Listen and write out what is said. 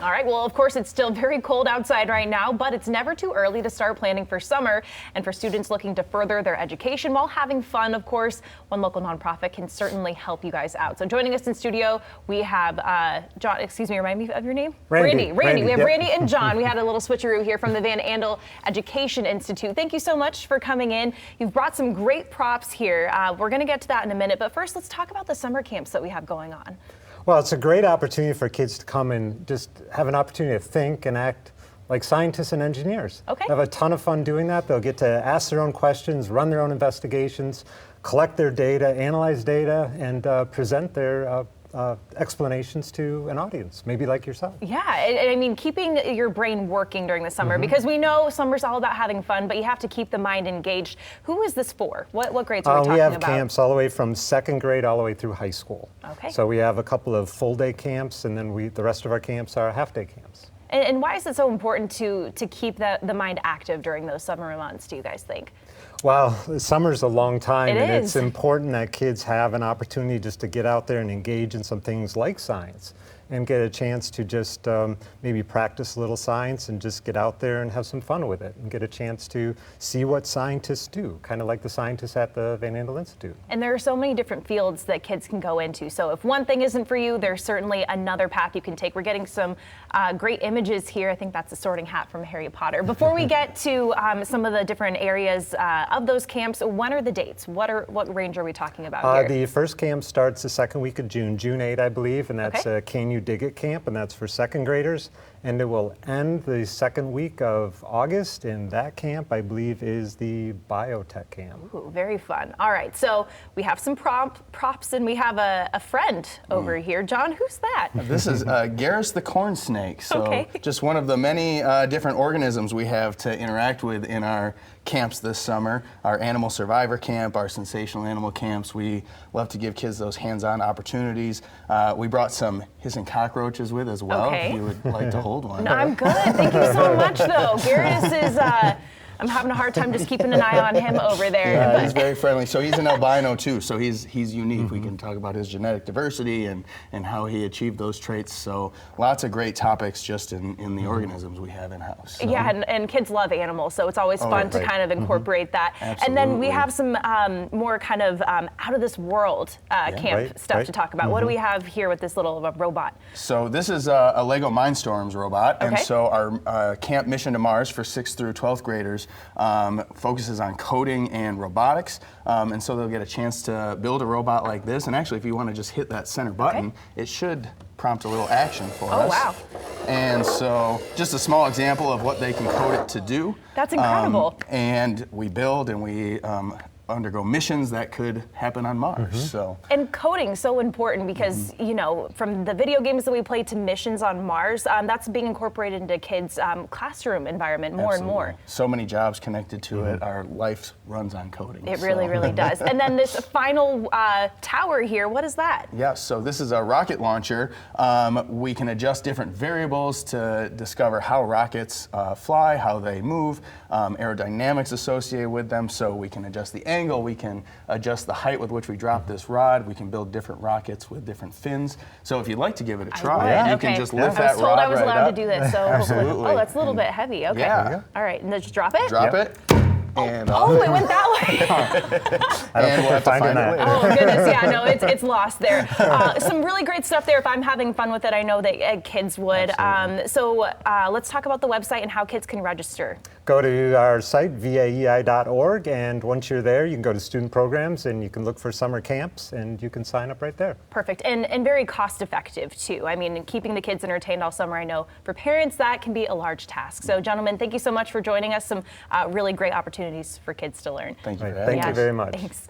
All right, well, of course, it's still very cold outside right now, but it's never too early to start planning for summer. And for students looking to further their education while having fun, of course, one local nonprofit can certainly help you guys out. So joining us in studio, we have John, excuse me, remind me of your name? Randy. Randy. We have Yep. Randy and John. We had a little switcheroo here from the Van Andel Education Institute. Thank you so much for coming in. You've brought some great props here. We're going to get to that in a minute, but first, let's talk about the summer camps that we have going on. Well, it's a great opportunity for kids to come and just have an opportunity to think and act like scientists and engineers. Okay. They have a ton of fun doing that. They'll get to ask their own questions, run their own investigations, collect their data, analyze data, and present their explanations to an audience, maybe like yourself. Yeah, I mean, keeping your brain working during the summer, because we know summer's all about having fun, but you have to keep the mind engaged. Who is this for? What grades are we talking about? We have camps all the way from second grade all the way through high school. Okay. So we have a couple of full day camps, and then the rest of our camps are half day camps. And why is it so important to keep the mind active during those summer months, do you guys think? Well, summer's a long time, and is. it's important that kids have an opportunity just to get out there and engage in some things like science and get a chance to just maybe practice a little science and just get out there and have some fun with it and get a chance to see what scientists do, kind of like the scientists at the Van Andel Institute. And there are so many different fields that kids can go into. So if one thing isn't for you, there's certainly another path you can take. We're getting some great images here. I think that's a sorting hat from Harry Potter. Before we get to some of the different areas of those camps, when are the dates? What range are we talking about here? The first camp starts the second week of June, June 8, I believe, and that's Can You Dig It camp, and that's for second graders. And it will end the second week of August, and that camp, I believe, is the biotech camp. Ooh, very fun. All right, so we have some props, and we have a friend over here. John, who's that? This is Garrus the corn snake. So just one of the many different organisms we have to interact with in our camps this summer. Our animal survivor camp, our sensational animal camps. We love to give kids those hands-on opportunities. We brought some hissing cockroaches with as well, if you would like to hold one. No, I'm good. Thank you so much, though. Garrus is, I'm having a hard time just keeping an eye on him over there. Yeah, he's very friendly. So he's an albino too, so he's unique. We can talk about his genetic diversity and how he achieved those traits. So lots of great topics just in the organisms we have in-house. So. Yeah, and kids love animals, so it's always fun to kind of incorporate that. Absolutely. And then we have some more kind of out of this world camp stuff to talk about. What do we have here with this little robot? So this is a Lego Mindstorms robot, and so our camp Mission to Mars for 6th through 12th graders focuses on coding and robotics, and so they'll get a chance to build a robot like this. And actually, if you want to just hit that center button, it should prompt a little action for us. Oh, wow. And so just a small example of what they can code it to do. That's incredible. And we build and we undergo missions that could happen on Mars. So. And coding so important because you know, from the video games that we play to missions on Mars, that's being incorporated into kids' classroom environment more and more. So many jobs connected to it. Our life runs on coding. It really, really does. And then this final tower here, what is that? Yes, so this is a rocket launcher. We can adjust different variables to discover how rockets fly, how they move, aerodynamics associated with them, so we can adjust the angle, we can adjust the height with which we drop this rod, we can build different rockets with different fins. So if you'd like to give it a try, you can just lift that rod right up. I was told I was allowed to do this, so Absolutely. Oh, that's a little bit heavy, okay. Yeah. All right, and then just drop it? Drop it. And oh, it went that way. I don't think we're finding that. Oh goodness, yeah, no, it's lost there. Some really great stuff there. If I'm having fun with it, I know that kids would. So let's talk about the website and how kids can register. Go to our site, vaei.org, and once you're there, you can go to student programs and you can look for summer camps and you can sign up right there. Perfect, and very cost effective too. I mean, keeping the kids entertained all summer, I know for parents that can be a large task. So gentlemen, thank you so much for joining us. Some really great opportunities for kids to learn. Thank you. Thank you very much. Thanks.